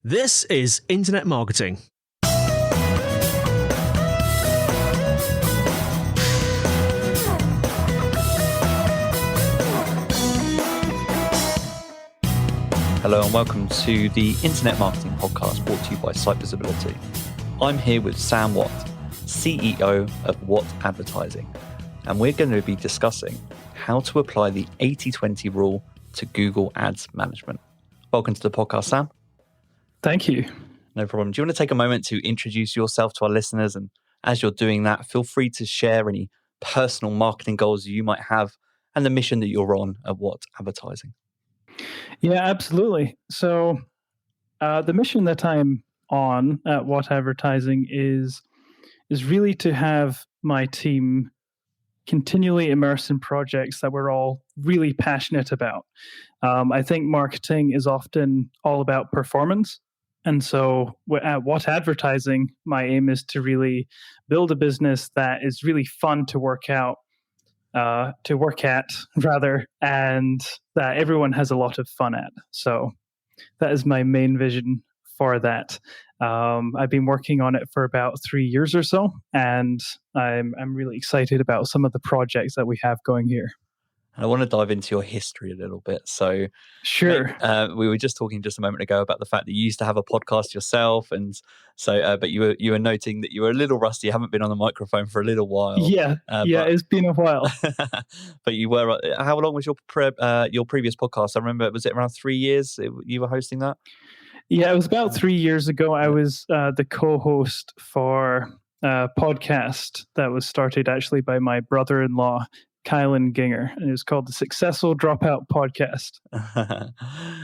This is Internet Marketing. Hello and welcome to the Internet Marketing Podcast brought to you by Site Visibility. I'm here with Sam Watt, CEO of Watt Advertising, and we're going to be discussing how to apply the 80-20 rule to Google Ads management. Welcome to the podcast, Sam. Thank you. No problem. Do you want to take a moment to introduce yourself to our listeners? And as you're doing that, feel free to share any personal marketing goals you might have and the mission that you're on at Watt Advertising. Yeah, absolutely. So the mission that I'm on at Watt Advertising is really to have my team continually immersed in projects that we're all really passionate about. I think marketing is often all about performance. And so at Watt Advertising, my aim is to really build a business that is really fun to work at, and that everyone has a lot of fun at. So that is my main vision for that. I've been working on it for about 3 years or so, and I'm really excited about some of the projects that we have going here. And I want to dive into your history a little bit. So, sure. We were just talking just a moment ago about the fact that you used to have a podcast yourself, and so, but you were noting that you were a little rusty. You haven't been on the microphone for a little while. Yeah, it's been a while. But you were. How long was your previous podcast? I remember, was it around 3 years you were hosting that? Yeah, it was about 3 years ago. I was the co-host for a podcast that was started actually by my brother-in-law, Kylan Ginger, and it was called the Successful Dropout podcast.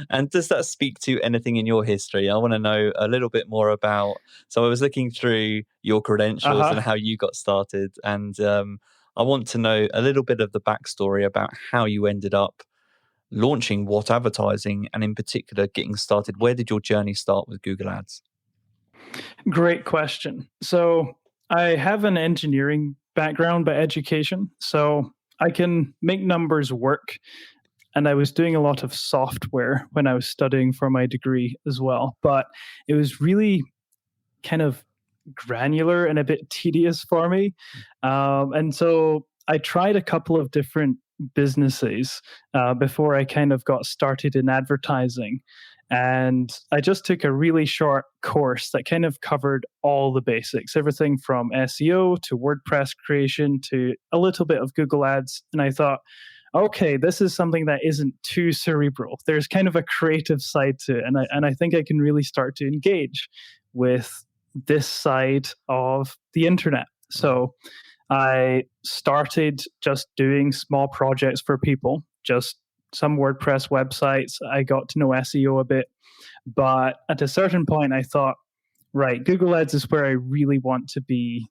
And does that speak to anything in your history? I want to know a little bit more about. So I was looking through your credentials and how you got started, and I want to know a little bit of the backstory about how you ended up launching Watt Advertising, and in particular getting started. Where did your journey start with Google Ads? Great question. So I have an engineering background by education, so I can make numbers work. And I was doing a lot of software when I was studying for my degree as well. But it was really kind of granular and a bit tedious for me. And so I tried a couple of different businesses before I kind of got started in advertising. And I just took a really short course that kind of covered all the basics, everything from SEO to WordPress creation to a little bit of Google Ads. And I thought, okay, this is something that isn't too cerebral. There's kind of a creative side to it. And I think I can really start to engage with this side of the internet. So I started just doing small projects for people, just some WordPress websites. I got to know SEO a bit, but at a certain point I thought, right, Google Ads is where I really want to be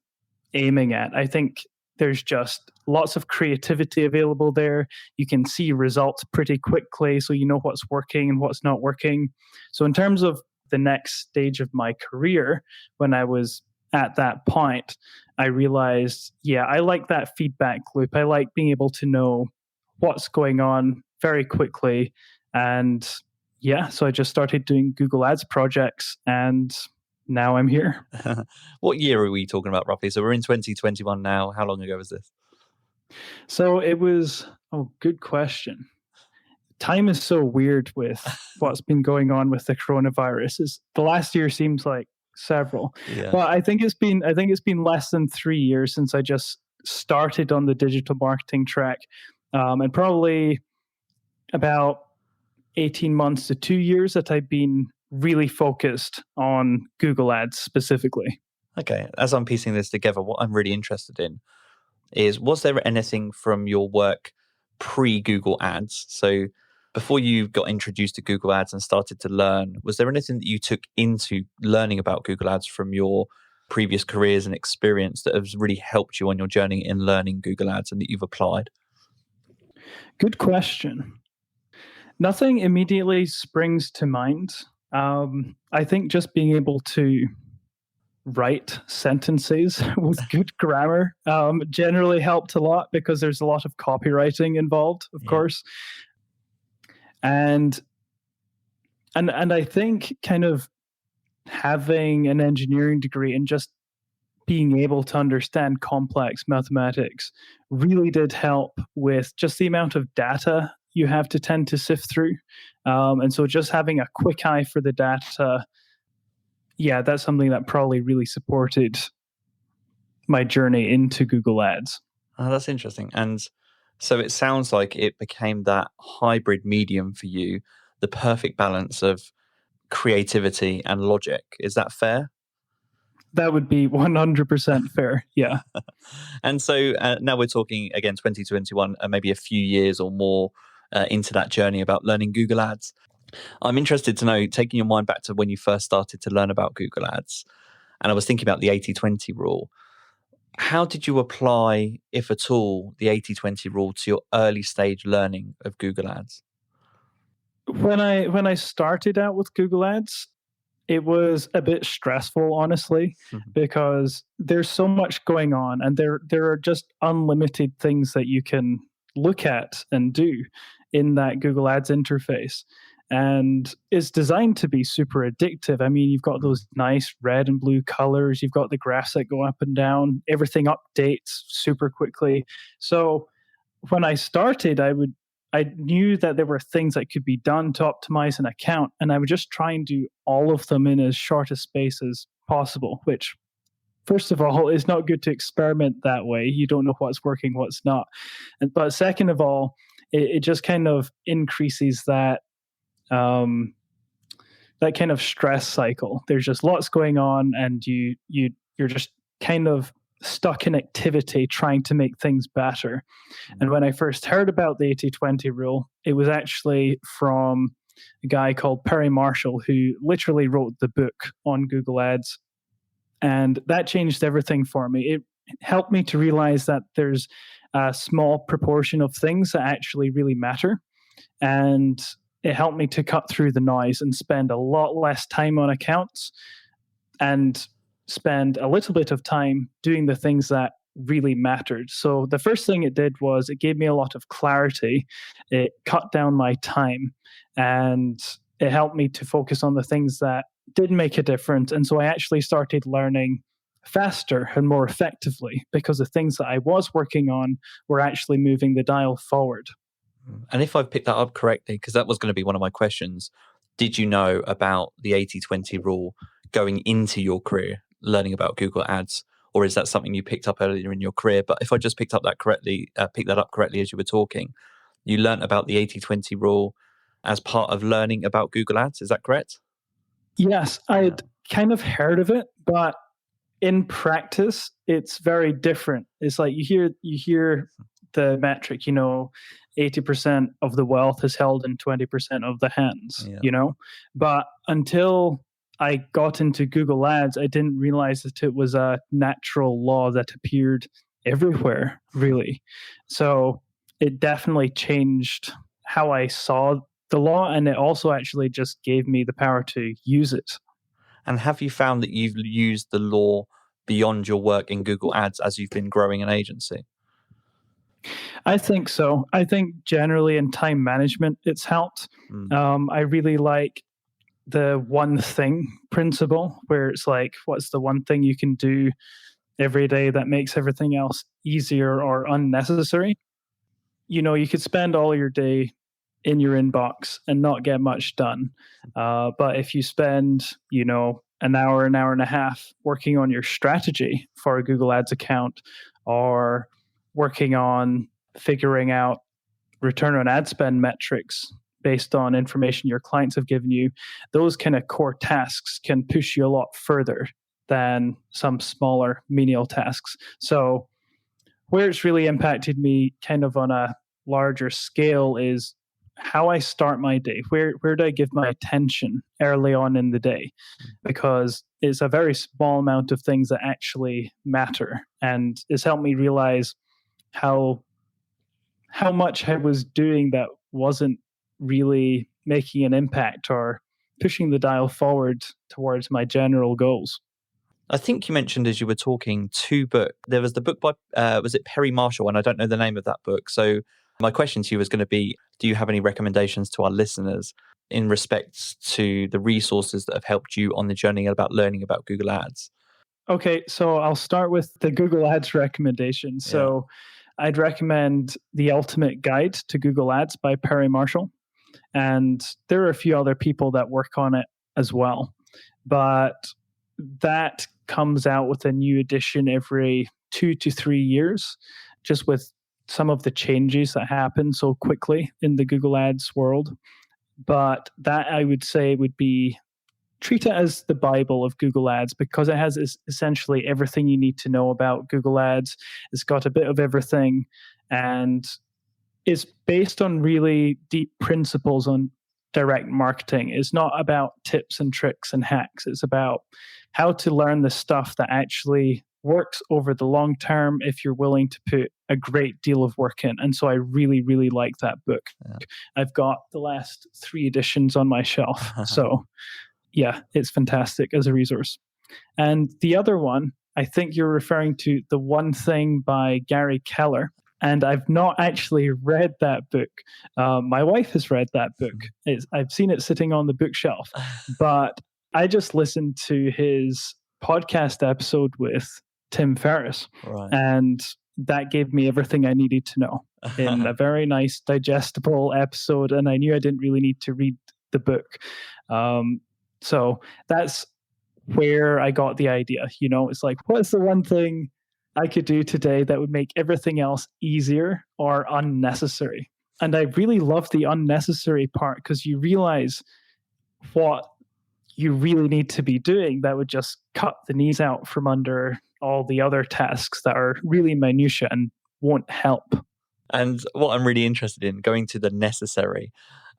aiming at. I think there's just lots of creativity available there. You can see results pretty quickly, so you know what's working and what's not working. So in terms of the next stage of my career, when I was at that point, I realized, I like that feedback loop. I like being able to know what's going on very quickly. And so I just started doing Google Ads projects, and now I'm here. What year are we talking about roughly? So we're in 2021 now. How long ago was this? So it was, good question. Time is so weird with what's been going on with the coronavirus. The last year seems like several. Yeah. But I think it's been less than 3 years since I just started on the digital marketing track. And probably about 18 months to 2 years that I've been really focused on Google Ads specifically. Okay. As I'm piecing this together, what I'm really interested in is, was there anything from your work pre-Google Ads? So before you got introduced to Google Ads and started to learn, was there anything that you took into learning about Google Ads from your previous careers and experience that has really helped you on your journey in learning Google Ads and that you've applied? Good question. Nothing immediately springs to mind. I think just being able to write sentences with good grammar generally helped a lot, because there's a lot of copywriting involved, of course. And I think kind of having an engineering degree and just being able to understand complex mathematics really did help with just the amount of data you have to tend to sift through. And so just having a quick eye for the data, yeah, that's something that probably really supported my journey into Google Ads. Oh, that's interesting. And so it sounds like it became that hybrid medium for you, the perfect balance of creativity and logic. Is that fair? That would be 100% fair. Yeah. And so now we're talking again 2021, maybe a few years or more into that journey about learning Google Ads. I'm interested to know, taking your mind back to when you first started to learn about Google Ads, and I was thinking about the 80-20 rule. How did you apply, if at all, the 80-20 rule to your early stage learning of Google Ads? When I started out with Google Ads, it was a bit stressful, honestly, because there's so much going on, and there are just unlimited things that you can look at and do in that Google Ads interface. And it's designed to be super addictive. I mean, you've got those nice red and blue colors, you've got the graphs that go up and down, everything updates super quickly. So when I started, I knew that there were things that could be done to optimize an account, and I would just try and do all of them in as short a space as possible, which, first of all, is not good to experiment that way. You don't know what's working, what's not. But second of all, it just kind of increases that that kind of stress cycle. There's just lots going on, and you're just kind of stuck in activity trying to make things better. And when I first heard about the 80-20 rule, it was actually from a guy called Perry Marshall, who literally wrote the book on Google Ads. And that changed everything for me. It helped me to realize that there's a small proportion of things that actually really matter. And it helped me to cut through the noise and spend a lot less time on accounts and spend a little bit of time doing the things that really mattered. So the first thing it did was it gave me a lot of clarity. It cut down my time, and it helped me to focus on the things that did make a difference. And so I actually started learning faster and more effectively because the things that I was working on were actually moving the dial forward. And if I've picked that up correctly, because that was going to be one of my questions, did you know about the 80-20 rule going into your career, learning about Google Ads, or is that something you picked up earlier in your career? But if I just picked that up correctly as you were talking, you learnt about the 80-20 rule as part of learning about Google Ads. Is that correct? Yes, I'd kind of heard of it, but in practice, it's very different. It's like you hear the metric, 80% of the wealth is held in 20% of the hands, But until I got into Google Ads, I didn't realize that it was a natural law that appeared everywhere, really. So it definitely changed how I saw the law, and it also actually just gave me the power to use it. And have you found that you've used the law beyond your work in Google Ads as you've been growing an agency? I think so. I think generally in time management, it's helped. I really like the one thing principle, where it's like, what's the one thing you can do every day that makes everything else easier or unnecessary? You could spend all your day in your inbox and not get much done. But if you spend, an hour and a half working on your strategy for a Google Ads account, or working on figuring out return on ad spend metrics based on information your clients have given you, those kind of core tasks can push you a lot further than some smaller menial tasks. So where it's really impacted me kind of on a larger scale is how I start my day. Where do I give my attention early on in the day? Because it's a very small amount of things that actually matter. And it's helped me realize how much I was doing that wasn't really making an impact or pushing the dial forward towards my general goals. I think you mentioned as you were talking 2 books. There was the book by, was it Perry Marshall? And I don't know the name of that book. So my question to you was going to be, do you have any recommendations to our listeners in respect to the resources that have helped you on the journey about learning about Google Ads? Okay, so I'll start with the Google Ads recommendation. So I'd recommend The Ultimate Guide to Google Ads by Perry Marshall. And there are a few other people that work on it as well. But that comes out with a new edition every 2 to 3 years, just with some of the changes that happen so quickly in the Google Ads world. But that, I would say, would be treat it as the Bible of Google Ads, because it has essentially everything you need to know about Google Ads. It's got a bit of everything, and it's based on really deep principles on direct marketing. It's not about tips and tricks and hacks. It's about how to learn the stuff that actually works over the long term if you're willing to put a great deal of work in. And so I really, really like that book. Yeah. I've got the last 3 editions on my shelf. So yeah, it's fantastic as a resource. And the other one, I think you're referring to The One Thing by Gary Keller. And I've not actually read that book. My wife has read that book. I've seen it sitting on the bookshelf. But I just listened to his podcast episode with Tim Ferriss. Right. And that gave me everything I needed to know in a very nice, digestible episode. And I knew I didn't really need to read the book. So that's where I got the idea. You know, it's like, what's the one thing I could do today that would make everything else easier or unnecessary? And I really love the unnecessary part, because you realize what you really need to be doing that would just cut the knees out from under all the other tasks that are really minutiae and won't help. And what I'm really interested in, going to the necessary,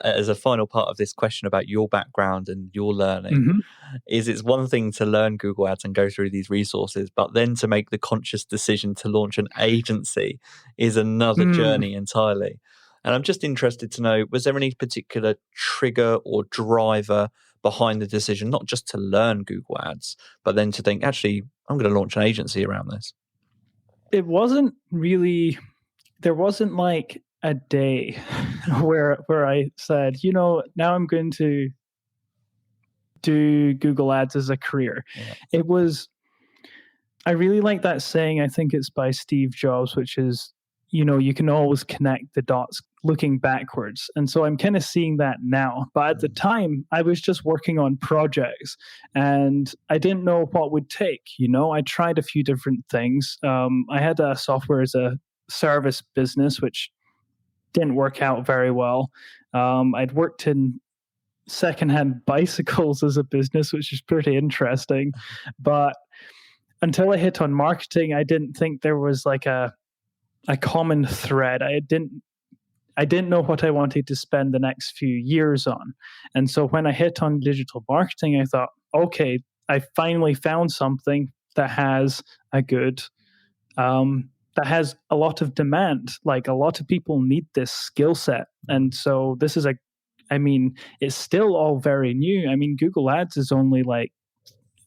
as a final part of this question about your background and your learning, is it's one thing to learn Google Ads and go through these resources, but then to make the conscious decision to launch an agency is another journey entirely. And I'm just interested to know, was there any particular trigger or driver behind the decision, not just to learn Google Ads, but then to think, actually, I'm going to launch an agency around this? It wasn't really, there wasn't like a day where I said, you know, now I'm going to do Google Ads as a career. Yeah. It was, I really like that saying, I think it's by Steve Jobs, which is, you know, you can always connect the dots looking backwards. And so I'm kind of seeing that now. But at the time, I was just working on projects and I didn't know what would take. You know, I tried a few different things. I had a software as a service business, which didn't work out very well. I'd worked in secondhand bicycles as a business, which is pretty interesting. But until I hit on marketing, I didn't think there was like a common thread. I didn't know what I wanted to spend the next few years on. And so when I hit on digital marketing, I thought, okay, I finally found something that has a good, that has a lot of demand. Like a lot of people need this skill set. And so this is it's still all very new. I mean, Google Ads is only like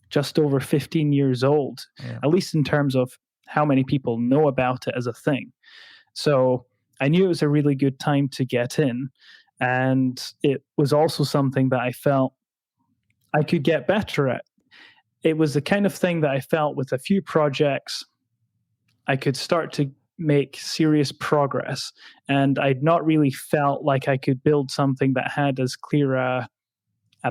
just over 15 years old, at least in terms of how many people know about it as a thing. So I knew it was a really good time to get in. And it was also something that I felt I could get better at. It was the kind of thing that I felt with a few projects, I could start to make serious progress. And I'd not really felt like I could build something that had as clear a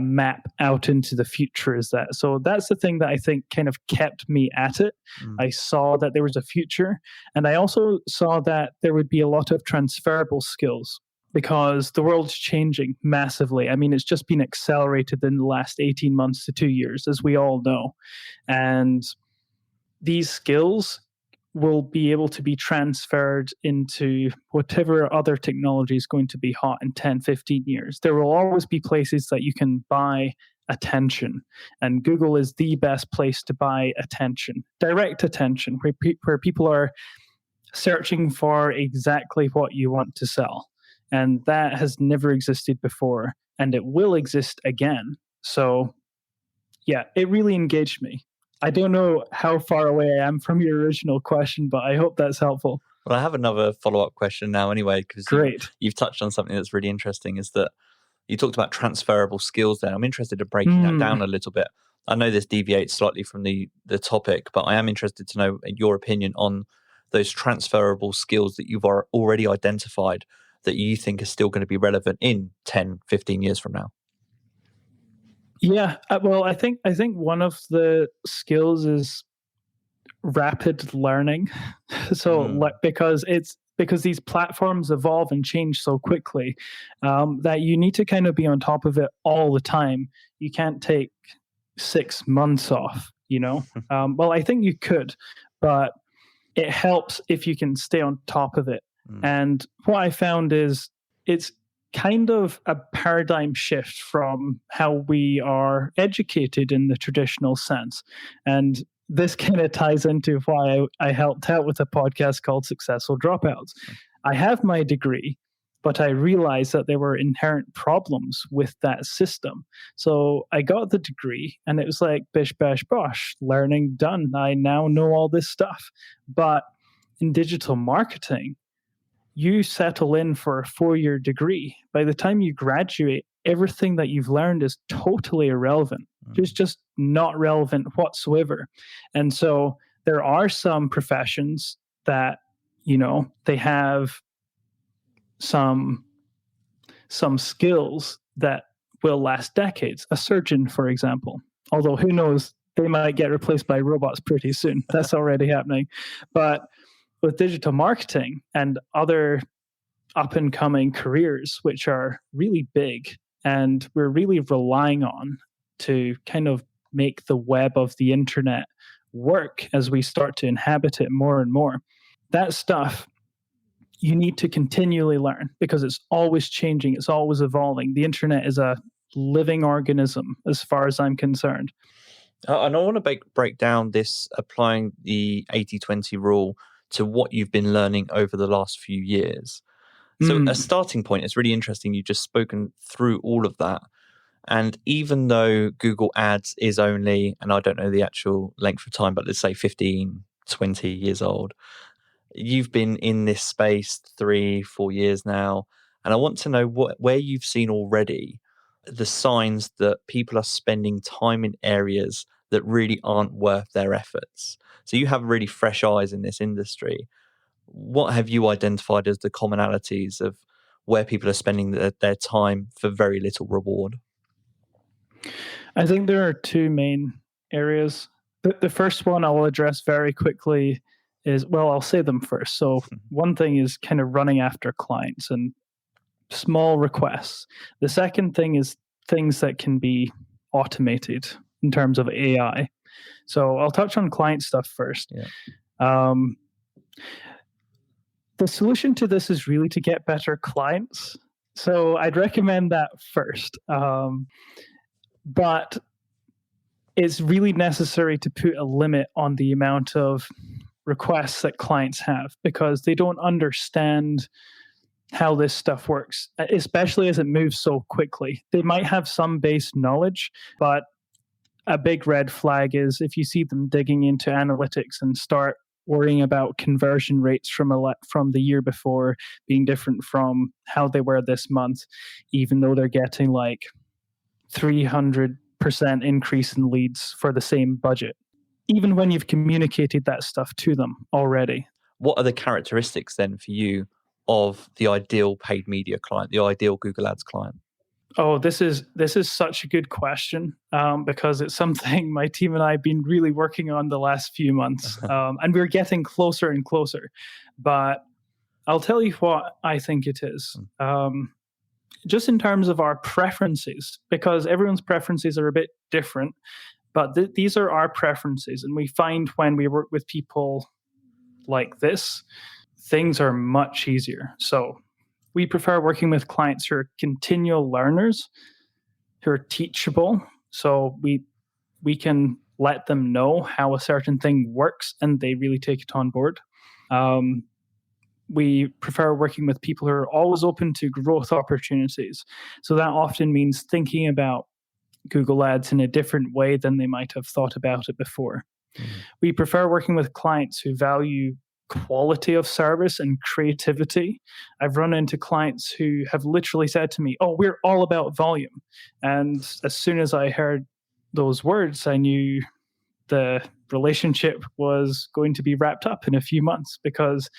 map out into the future as that. So that's the thing that I think kind of kept me at it. I saw that there was a future, and I also saw that there would be a lot of transferable skills because the world's changing massively. I mean, it's just been accelerated in the last 18 months to 2 years, as we all know. And these skills will be able to be transferred into whatever other technology is going to be hot in 10, 15 years. There will always be places that you can buy attention, and Google is the best place to buy attention, direct attention, where people are searching for exactly what you want to sell. And that has never existed before, and it will exist again. So yeah, it really engaged me. I don't know how far away I am from your original question, but I hope that's helpful. Well, I have another follow-up question now anyway, because you've touched on something that's really interesting, is that You talked about transferable skills there. I'm interested in breaking that down a little bit. I know this deviates slightly from the topic, but I am interested to know your opinion on those transferable skills that you've already identified that you think are still going to be relevant in 10, 15 years from now. Yeah, well, I think one of the skills is rapid learning. So because these platforms evolve and change so quickly, that you need to kind of be on top of it all the time. You can't take 6 months off, well, I think you could, but it helps if you can stay on top of it. And what I found is it's kind of a paradigm shift from how we are educated in the traditional sense. And this kind of ties into why I helped out with a podcast called Successful Dropouts. I have my degree, but I realized that there were inherent problems with that system. So I got the degree and it was like, bish, bash, bosh, learning done. I now know all this stuff. But in digital marketing, you settle in for a 4-year degree. By the time you graduate, everything that you've learned is totally irrelevant. It's just not relevant whatsoever. And so there are some professions that, they have some skills that will last decades. A surgeon, for example, although who knows, they might get replaced by robots pretty soon. That's already happening. But with digital marketing and other up-and-coming careers, which are really big and we're really relying on to kind of make the web of the internet work as we start to inhabit it more and more, that stuff you need to continually learn because it's always changing, it's always evolving. The internet is a living organism as far as I'm concerned. And I want to break down this, applying the 80-20 rule to what you've been learning over the last few years. So a starting point, it's really interesting. You've just spoken through all of that. And even though Google Ads is only, and I don't know the actual length of time, but let's say 15, 20 years old, you've been in this space 3-4 years now. And I want to know where you've seen already the signs that people are spending time in areas that really aren't worth their efforts. So you have really fresh eyes in this industry. What have you identified as the commonalities of where people are spending their time for very little reward? I think there are two main areas. The first one I'll address very quickly is, well, I'll say them first. So one thing is kind of running after clients and small requests. The second thing is things that can be automated in terms of AI. So I'll touch on client stuff first. Yeah. The solution to this is really to get better clients. So I'd recommend that first. But it's really necessary to put a limit on the amount of requests that clients have because they don't understand how this stuff works, especially as it moves so quickly. They might have some base knowledge, but a big red flag is if you see them digging into analytics and start worrying about conversion rates from the year before being different from how they were this month, even though they're getting like 300% increase in leads for the same budget, even when you've communicated that stuff to them already. What are the characteristics then for you of the ideal paid media client, the ideal Google Ads client? Oh, this is such a good question because it's something my team and I have been really working on the last few months, and we're getting closer and closer. But I'll tell you what I think it is. Just in terms of our preferences, because everyone's preferences are a bit different, but these are our preferences. And we find when we work with people like this, things are much easier. So we prefer working with clients who are continual learners, who are teachable. So we can let them know how a certain thing works and they really take it on board. We prefer working with people who are always open to growth opportunities. So that often means thinking about Google Ads in a different way than they might have thought about it before. We prefer working with clients who value quality of service and creativity. I've run into clients who have literally said to me, "Oh, we're all about volume." And as soon as I heard those words, I knew the relationship was going to be wrapped up in a few months, because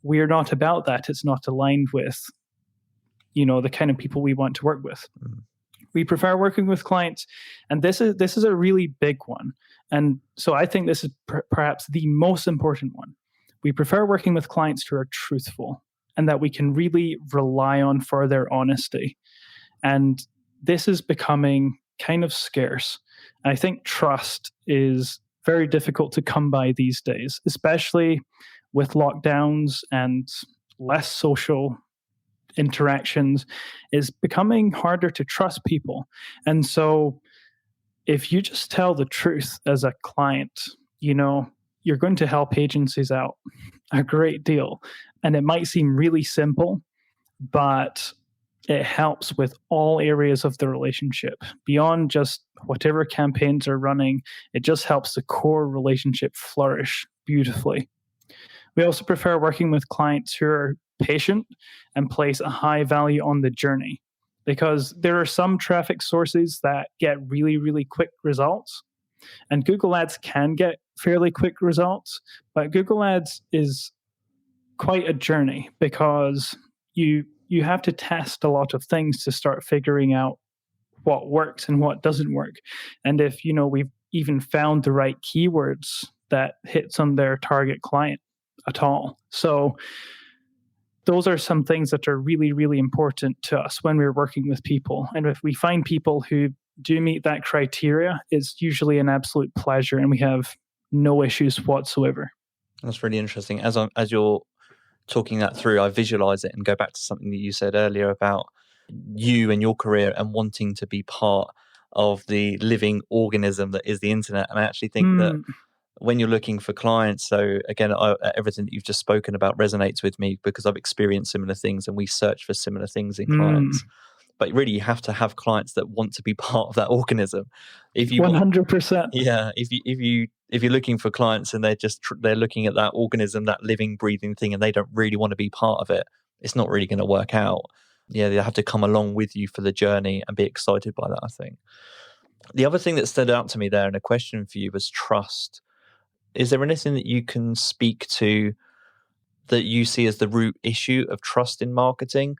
we're not about that. It's not aligned with, the kind of people we want to work with. We prefer working with clients, and this is a really big one. And so I think this is perhaps the most important one. We prefer working with clients who are truthful and that we can really rely on for their honesty. And this is becoming kind of scarce. I think trust is very difficult to come by these days, especially with lockdowns and less social interactions. Is becoming harder to trust people. And so if you just tell the truth as a client, you're going to help agencies out a great deal. And it might seem really simple, but it helps with all areas of the relationship. Beyond just whatever campaigns are running, it just helps the core relationship flourish beautifully. We also prefer working with clients who are patient and place a high value on the journey, because there are some traffic sources that get really, really quick results. And Google Ads can get fairly quick results, but Google Ads is quite a journey, because you have to test a lot of things to start figuring out what works and what doesn't work. And if we've even found the right keywords that hits on their target client at all. So those are some things that are really, really important to us when we're working with people. And if we find people who do meet that criteria, it's usually an absolute pleasure, and we have no issues whatsoever. That's really interesting. As you're talking that through, I visualize it and go back to something that you said earlier about you and your career and wanting to be part of the living organism that is the internet. And I actually think that when you're looking for clients, so again, everything that you've just spoken about resonates with me, because I've experienced similar things and we search for similar things in clients. But really, you have to have clients that want to be part of that organism. If you 100%. Yeah, if you're looking for clients and they're looking at that organism, that living, breathing thing, and they don't really want to be part of it, it's not really going to work out. Yeah, they have to come along with you for the journey and be excited by that, I think. The other thing that stood out to me there, and a question for you, was trust. Is there anything that you can speak to that you see as the root issue of trust in marketing?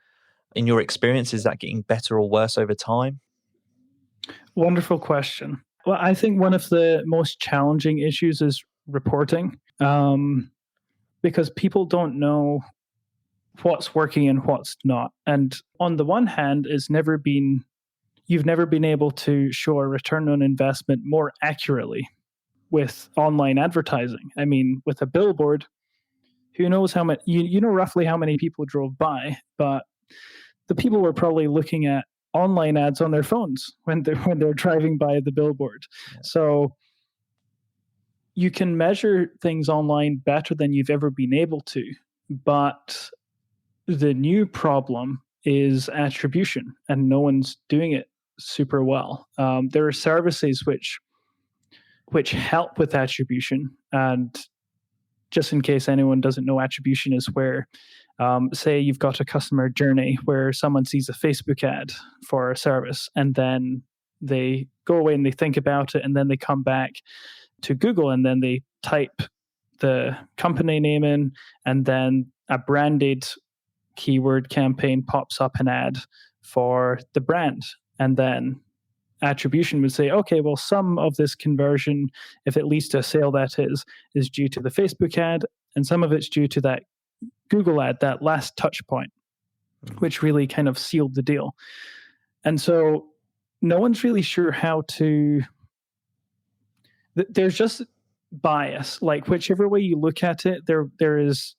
In your experience, is that getting better or worse over time? Wonderful question. Well, I think one of the most challenging issues is reporting, because people don't know what's working and what's not. And on the one hand, you've never been able to show a return on investment more accurately with online advertising. I mean, with a billboard, who knows how many, you know roughly how many people drove by, but the people were probably looking at online ads on their phones when they're driving by the billboard. Yeah. So you can measure things online better than you've ever been able to, but the new problem is attribution, and no one's doing it super well. There are services which help with attribution, and just in case anyone doesn't know, attribution is where, say you've got a customer journey where someone sees a Facebook ad for a service, and then they go away and they think about it, and then they come back to Google and then they type the company name in, and then a branded keyword campaign pops up an ad for the brand. And then attribution would say, okay, well, some of this conversion, if it leads to a sale, that is due to the Facebook ad, and some of it's due to that Google ad, that last touch point, which really kind of sealed the deal. And so no one's really sure how to, there's just bias. Like whichever way you look at it, there is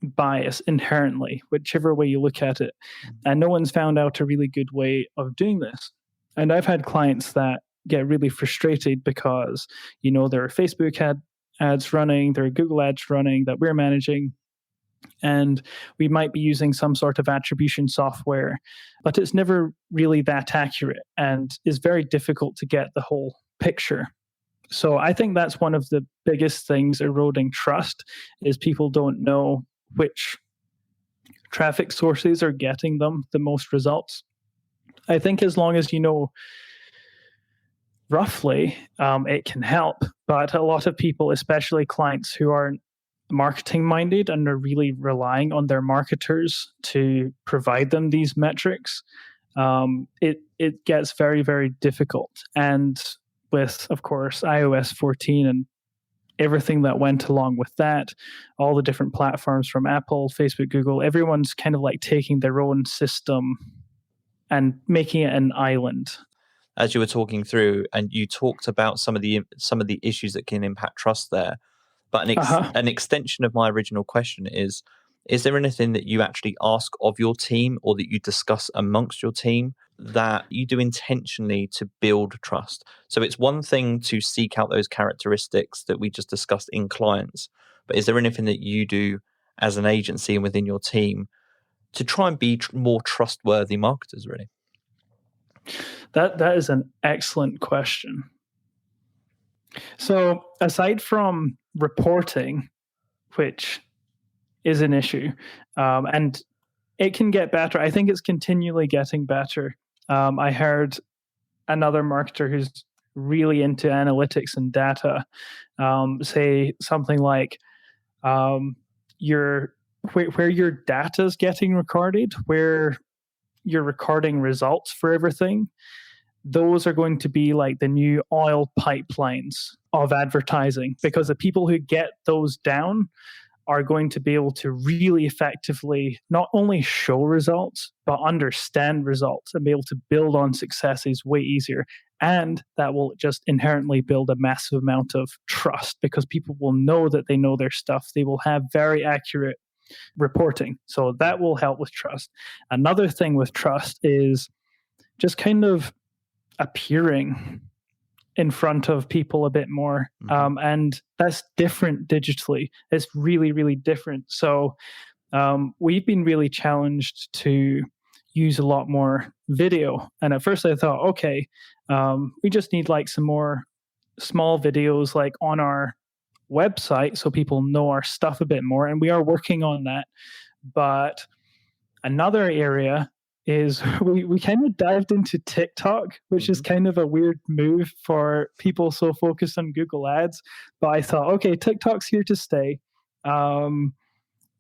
bias inherently, whichever way you look at it. And no one's found out a really good way of doing this. And I've had clients that get really frustrated because, there are Facebook ads running, there are Google ads running that we're managing, and we might be using some sort of attribution software, but it's never really that accurate and is very difficult to get the whole picture. So I think that's one of the biggest things eroding trust is people don't know which traffic sources are getting them the most results. I think as long as you know roughly, it can help. But a lot of people, especially clients who aren't marketing minded and are really relying on their marketers to provide them these metrics, it gets very, very difficult. And with, of course, iOS 14 and everything that went along with that, all the different platforms from Apple, Facebook, Google, everyone's kind of like taking their own system and making it an island. As you were talking through, and you talked about some of the issues that can impact trust there, but an extension of my original question is there anything that you actually ask of your team or that you discuss amongst your team that you do intentionally to build trust? So it's one thing to seek out those characteristics that we just discussed in clients, but is there anything that you do as an agency and within your team to try and be more trustworthy marketers, really? That is an excellent question. So aside from reporting, which is an issue, and it can get better. I think it's continually getting better. I heard another marketer who's really into analytics and data say something like, where your data is getting recorded, where you're recording results for everything, those are going to be like the new oil pipelines of advertising, because the people who get those down are going to be able to really effectively not only show results, but understand results and be able to build on successes way easier. And that will just inherently build a massive amount of trust, because people will know that they know their stuff. They will have very accurate reporting. So that will help with trust. Another thing with trust is just kind of appearing in front of people a bit more. And that's different digitally. It's really, really different. So we've been really challenged to use a lot more video. And at first I thought, okay, we just need like some more small videos like on our website so people know our stuff a bit more. And we are working on that. But another area is we kind of dived into TikTok, which is kind of a weird move for people so focused on Google Ads. But I thought, okay, TikTok's here to stay.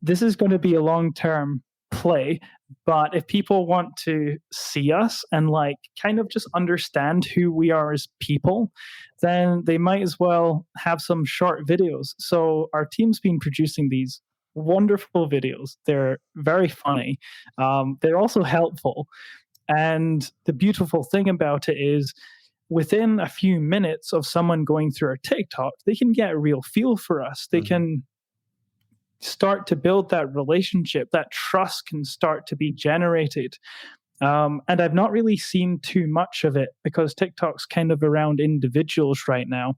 This is going to be a long-term play. But if people want to see us and like kind of just understand who we are as people, then they might as well have some short videos. So our team's been producing these wonderful videos. They're very funny. They're also helpful. And the beautiful thing about it is within a few minutes of someone going through our TikTok, they can get a real feel for us. They can start to build that relationship. That trust can start to be generated. And I've not really seen too much of it because TikTok's kind of around individuals right now.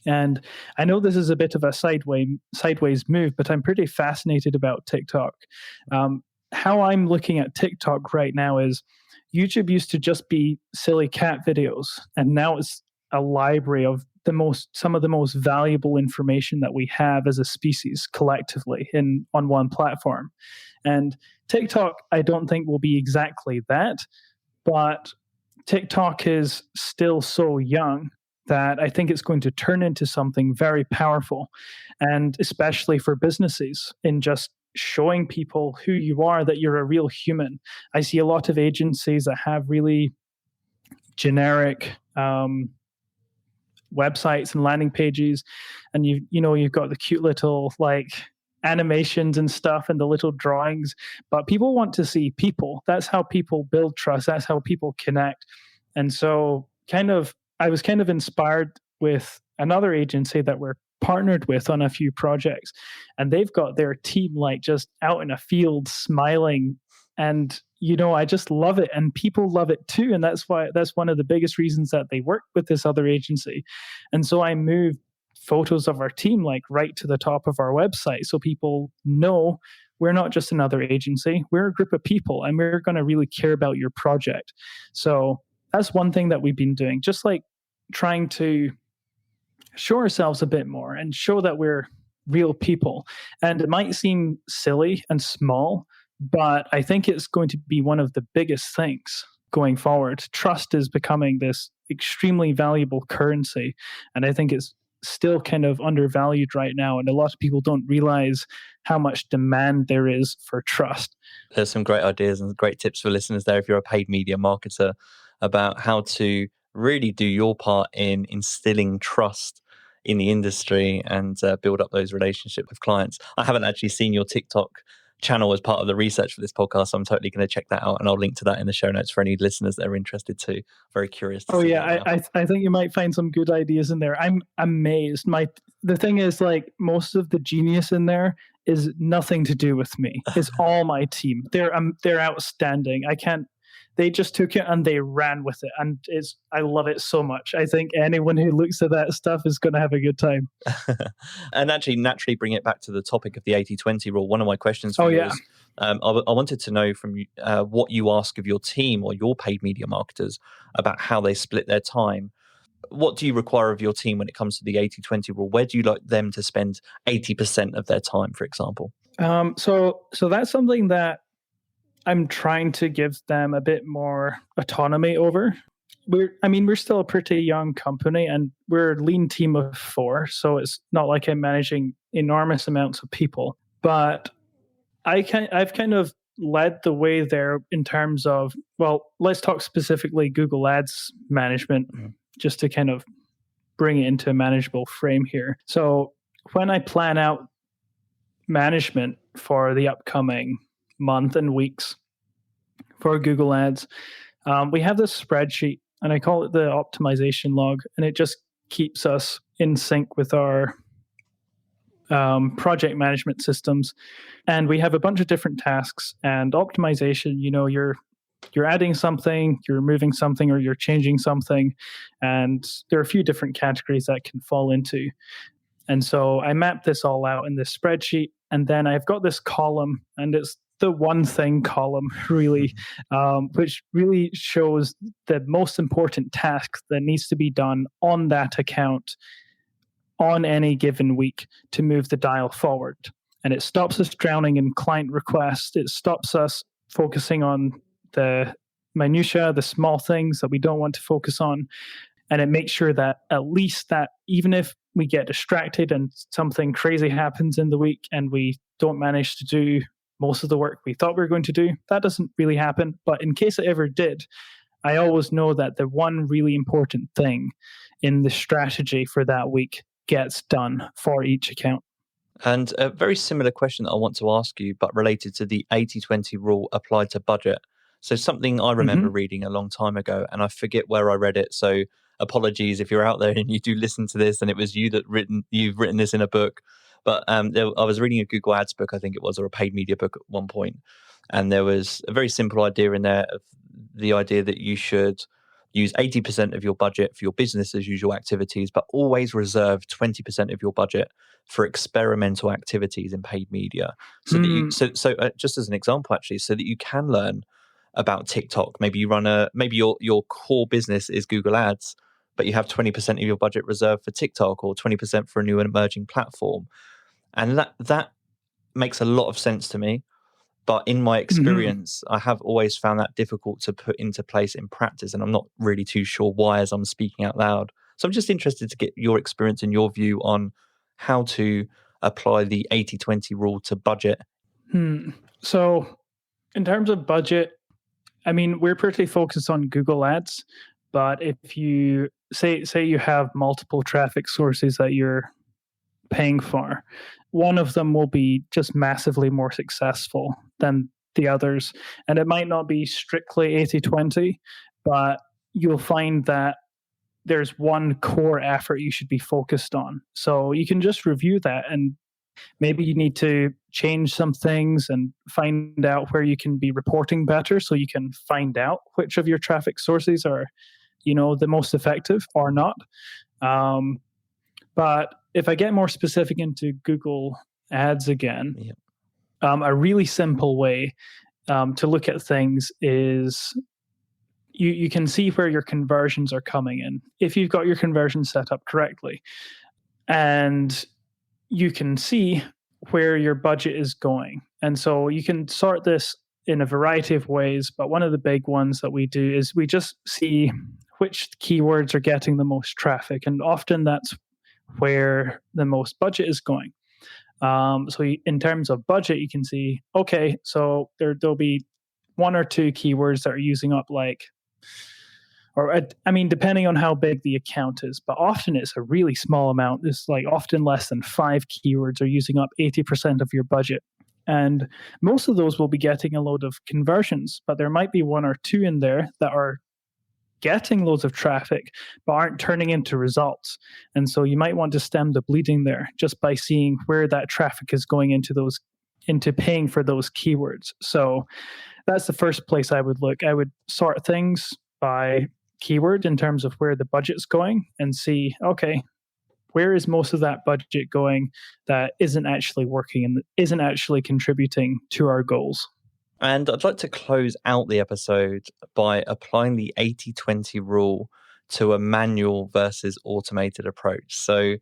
And I know this is a bit of a sideways move, but I'm pretty fascinated about TikTok. How I'm looking at TikTok right now is YouTube used to just be silly cat videos, and now it's a library of some of the most valuable information that we have as a species collectively on one platform. And TikTok, I don't think will be exactly that, but TikTok is still so young that I think it's going to turn into something very powerful, and especially for businesses in just showing people who you are, that you're a real human. I see a lot of agencies that have really generic websites and landing pages, and you've got the cute little like animations and stuff and the little drawings, but people want to see people. That's how people build trust. That's how people connect. And so I was kind of inspired with another agency that we're partnered with on a few projects, and they've got their team like just out in a field smiling, and I just love it, and people love it too. And that's one of the biggest reasons that they work with this other agency. And so I moved photos of our team like right to the top of our website so people know we're not just another agency, we're a group of people, and we're going to really care about your project. So that's one thing that we've been doing, just like trying to show ourselves a bit more and show that we're real people. And it might seem silly and small, but I think it's going to be one of the biggest things going forward. Trust is becoming this extremely valuable currency. And I think it's still kind of undervalued right now. And a lot of people don't realize how much demand there is for trust. There's some great ideas and great tips for listeners there if you're a paid media marketer about how to really do your part in instilling trust in the industry and build up those relationships with clients. I haven't actually seen your TikTok channel as part of the research for this podcast, so I'm totally going to check that out, and I'll link to that in the show notes for any listeners that are interested too. Very curious to see yeah, I think you might find some good ideas in there. I'm amazed. The thing is, like, most of the genius in there is nothing to do with me. It's all my team. They're outstanding. They just took it and they ran with it, and I love it so much. I think anyone who looks at that stuff is going to have a good time. And actually, naturally bring it back to the topic of the 80-20 rule. One of my questions for you is, I wanted to know from you what you ask of your team or your paid media marketers about how they split their time. What do you require of your team when it comes to the 80-20 rule? Where do you like them to spend 80% of their time, for example? So that's something that I'm trying to give them a bit more autonomy over. We're still a pretty young company, and we're a lean team of 4, so it's not like I'm managing enormous amounts of people. But I've kind of led the way there in terms of, well, let's talk specifically Google Ads management, just to kind of bring it into a manageable frame here. So when I plan out management for the upcoming month and weeks for Google Ads, we have this spreadsheet, and I call it the optimization log, and it just keeps us in sync with our project management systems. And we have a bunch of different tasks, and optimization, you're adding something, you're removing something, or you're changing something, and there are a few different categories that can fall into. And so I mapped this all out in this spreadsheet, and then I've got this column, and it's the one thing column, really, which really shows the most important task that needs to be done on that account on any given week to move the dial forward. And it stops us drowning in client requests. It stops us focusing on the minutiae, the small things that we don't want to focus on. And it makes sure that at least that even if we get distracted and something crazy happens in the week and we don't manage to do most of the work we thought we were going to do, that doesn't really happen. But in case it ever did, I always know that the one really important thing in the strategy for that week gets done for each account. And a very similar question that I want to ask you, but related to the 80-20 rule applied to budget. So something I remember reading a long time ago, and I forget where I read it. So apologies if you're out there and you do listen to this and it was you've written this in a book. But I was reading a Google Ads book, I think it was, or a paid media book at one point. And there was a very simple idea in there of the idea that you should use 80% of your budget for your business as usual activities, but always reserve 20% of your budget for experimental activities in paid media. So that just as an example, actually, so that you can learn about TikTok. Maybe you run maybe your core business is Google Ads, but you have 20% of your budget reserved for TikTok or 20% for a new and emerging platform. And that makes a lot of sense to me. But in my experience, I have always found that difficult to put into place in practice. And I'm not really too sure why as I'm speaking out loud. So I'm just interested to get your experience and your view on how to apply the 80-20 rule to budget. So in terms of budget, we're pretty focused on Google Ads. But if you say you have multiple traffic sources that you're paying for, one of them will be just massively more successful than the others. And it might not be strictly 80-20, but you'll find that there's one core effort you should be focused on. So you can just review that, and maybe you need to change some things and find out where you can be reporting better so you can find out which of your traffic sources are, the most effective or not. But if I get more specific into Google Ads again, a really simple way to look at things is you can see where your conversions are coming in if you've got your conversions set up correctly. And you can see where your budget is going. And so you can sort this in a variety of ways, but one of the big ones that we do is we just see which keywords are getting the most traffic, and often that's where the most budget is going. In terms of budget, you can see, okay, so there'll be one or two keywords that are using up depending on how big the account is, but often it's a really small amount. It's like often less than 5 keywords are using up 80% of your budget. And most of those will be getting a load of conversions, but there might be one or two in there that are getting loads of traffic, but aren't turning into results. And so you might want to stem the bleeding there just by seeing where that traffic is going into paying for those keywords. So that's the first place I would look. I would sort things by keyword in terms of where the budget's going and see, okay, where is most of that budget going that isn't actually working and isn't actually contributing to our goals? And I'd like to close out the episode by applying the 80-20 rule to a manual versus automated approach. So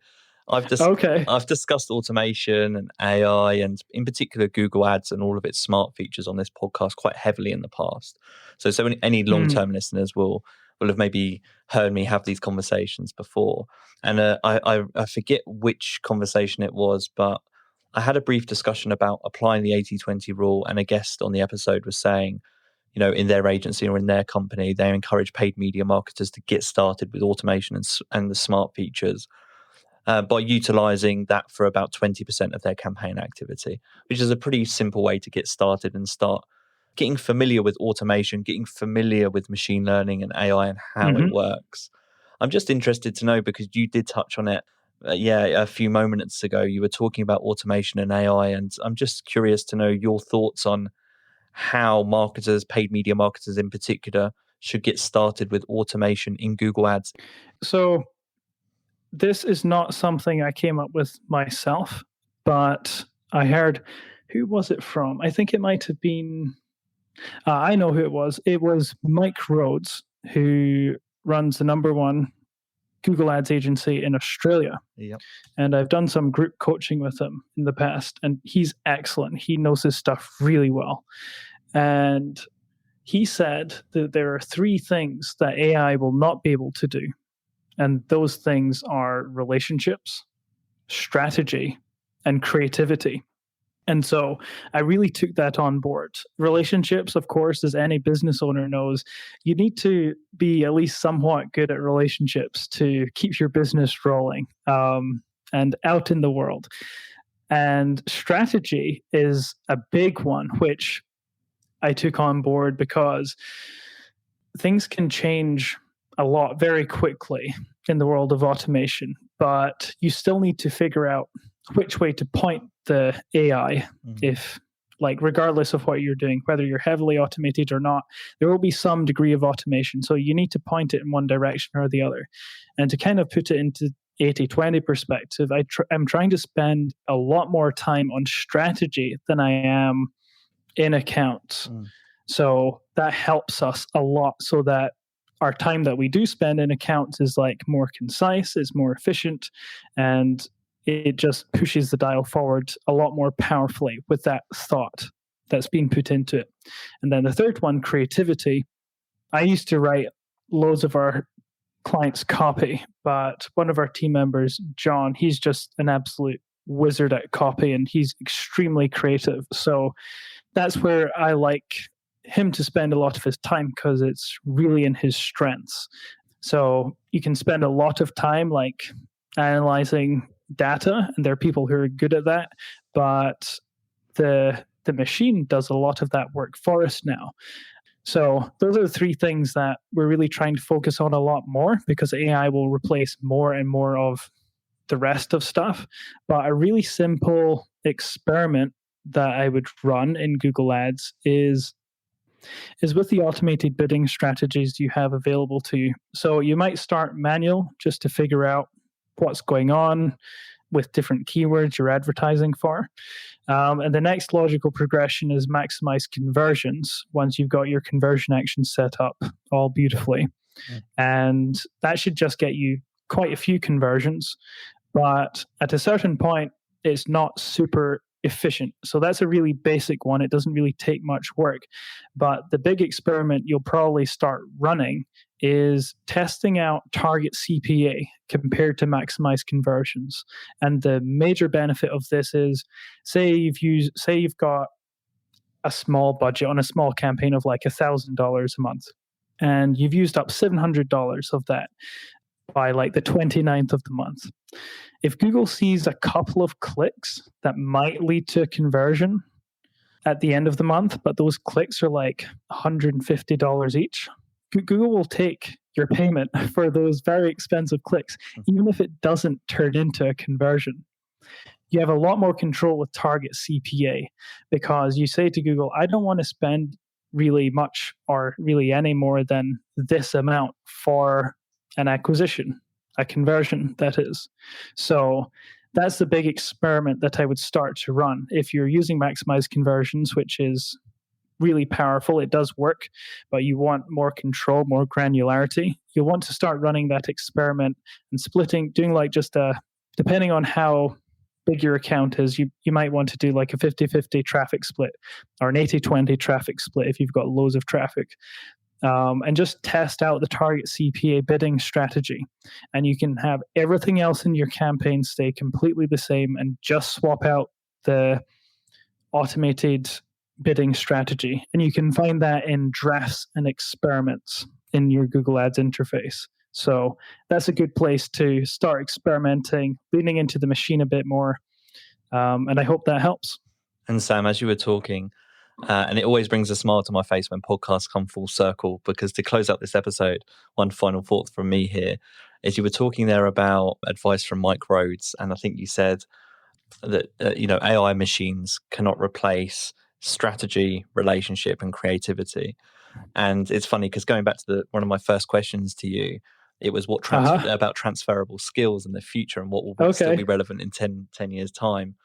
I've discussed automation and AI, and in particular Google Ads and all of its smart features on this podcast quite heavily in the past. So any long-term listeners will have maybe heard me have these conversations before. And I forget which conversation it was, but I had a brief discussion about applying the 80-20 rule, and a guest on the episode was saying, in their agency or in their company, they encourage paid media marketers to get started with automation and the smart features by utilizing that for about 20% of their campaign activity, which is a pretty simple way to get started and start getting familiar with automation, getting familiar with machine learning and AI and how it works. I'm just interested to know, because you did touch on it a few moments ago. You were talking about automation and AI, and I'm just curious to know your thoughts on how marketers, paid media marketers in particular, should get started with automation in Google Ads. So this is not something I came up with myself, but I heard, who was it from? I think it might have been, I know who it was. It was Mike Rhodes, who runs the number one Google Ads agency in Australia. Yep. And I've done some group coaching with him in the past, and he's excellent. He knows his stuff really well. And he said that there are 3 things that AI will not be able to do. And those things are relationships, strategy, and creativity. And so I really took that on board. Relationships, of course, as any business owner knows, you need to be at least somewhat good at relationships to keep your business rolling and out in the world. And strategy is a big one, which I took on board because things can change a lot very quickly in the world of automation, but you still need to figure out which way to point the AI. If, regardless of what you're doing, whether you're heavily automated or not, there will be some degree of automation. So you need to point it in one direction or the other. And to kind of put it into 80-20 perspective, I'm trying to spend a lot more time on strategy than I am in accounts. So that helps us a lot, so that our time that we do spend in accounts is more concise, is more efficient, and it just pushes the dial forward a lot more powerfully with that thought that's being put into it. And then the third one, creativity. I used to write loads of our clients' copy, but one of our team members, John, he's just an absolute wizard at copy, and he's extremely creative. So that's where I like him to spend a lot of his time, because it's really in his strengths. So you can spend a lot of time analyzing data, and there are people who are good at that, but the machine does a lot of that work for us now. So those are the 3 things that we're really trying to focus on a lot more, because AI will replace more and more of the rest of stuff. But a really simple experiment that I would run in Google Ads is with the automated bidding strategies you have available to you. So you might start manual just to figure out what's going on, with different keywords you're advertising for. And the next logical progression is maximize conversions once you've got your conversion actions set up all beautifully. And that should just get you quite a few conversions. But at a certain point, it's not super efficient. So that's a really basic one. It doesn't really take much work. But the big experiment you'll probably start running is testing out target CPA compared to maximize conversions. And the major benefit of this is, say you've got a small budget on a small campaign of like $1,000 a month, and you've used up $700 of that by like the 29th of the month. If Google sees a couple of clicks that might lead to a conversion at the end of the month, but those clicks are like $150 each, Google will take your payment for those very expensive clicks, even if it doesn't turn into a conversion. You have a lot more control with target CPA because you say to Google, I don't want to spend really much or really any more than this amount for an acquisition, a conversion, that is. So that's the big experiment that I would start to run. If you're using maximize conversions, which is really powerful, it does work, but you want more control, more granularity, you'll want to start running that experiment and splitting, doing like just depending on how big your account is, you might want to do like a 50-50 traffic split or an 80-20 traffic split if you've got loads of traffic. And just test out the target CPA bidding strategy. And you can have everything else in your campaign stay completely the same and just swap out the automated bidding strategy. And you can find that in drafts and experiments in your Google Ads interface. So that's a good place to start experimenting, leaning into the machine a bit more. And I hope that helps. And Sam, as you were talking, and it always brings a smile to my face when podcasts come full circle, because to close out this episode, one final thought from me here is you were talking there about advice from Mike Rhodes. And I think you said that, AI machines cannot replace strategy, relationship, and creativity. And it's funny because going back to one of my first questions to you, it was about transferable skills in the future and what will still be relevant in 10 years' time.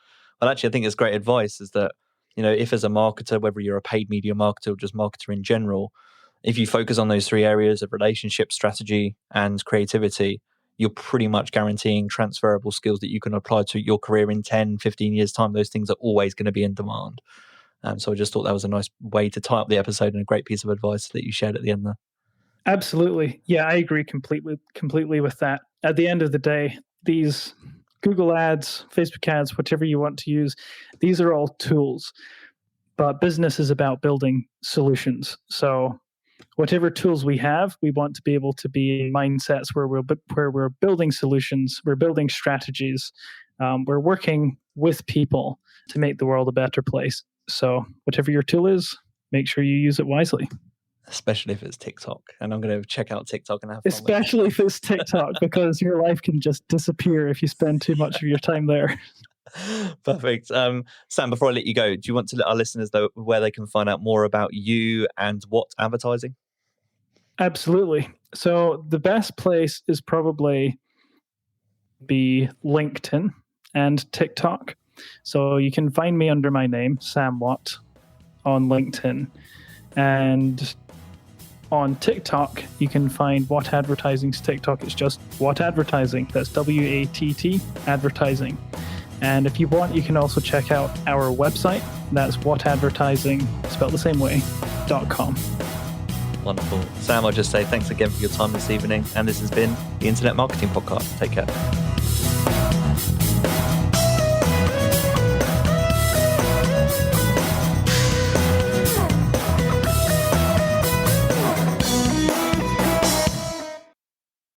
Well, actually, I think it's great advice is that, if as a marketer, whether you're a paid media marketer or just marketer in general, if you focus on those three areas of relationship, strategy, and creativity, you're pretty much guaranteeing transferable skills that you can apply to your career in 10, 15 years' time. Those things are always going to be in demand. So I just thought that was a nice way to tie up the episode and a great piece of advice that you shared at the end there. Absolutely. Yeah, I agree completely with that. At the end of the day, these Google ads, Facebook ads, whatever you want to use, these are all tools. But business is about building solutions. So whatever tools we have, we want to be able to be in mindsets where we're building solutions, we're building strategies, we're working with people to make the world a better place. So whatever your tool is, make sure you use it wisely. Especially if it's TikTok. And I'm going to check out TikTok and have fun Especially if it's TikTok, because your life can just disappear if you spend too much of your time there. Perfect. Sam, before I let you go, do you want to let our listeners know where they can find out more about you and what advertising? Absolutely. So the best place is probably be LinkedIn and TikTok. So you can find me under my name, Sam Watt, on LinkedIn. And on TikTok, you can find Watt Advertising's TikTok. It's just Watt Advertising. That's WATT Advertising. And if you want, you can also check out our website. That's wattadvertising, spelled the same way, .com. Wonderful. Sam, I'll just say thanks again for your time this evening. And this has been the Internet Marketing Podcast. Take care.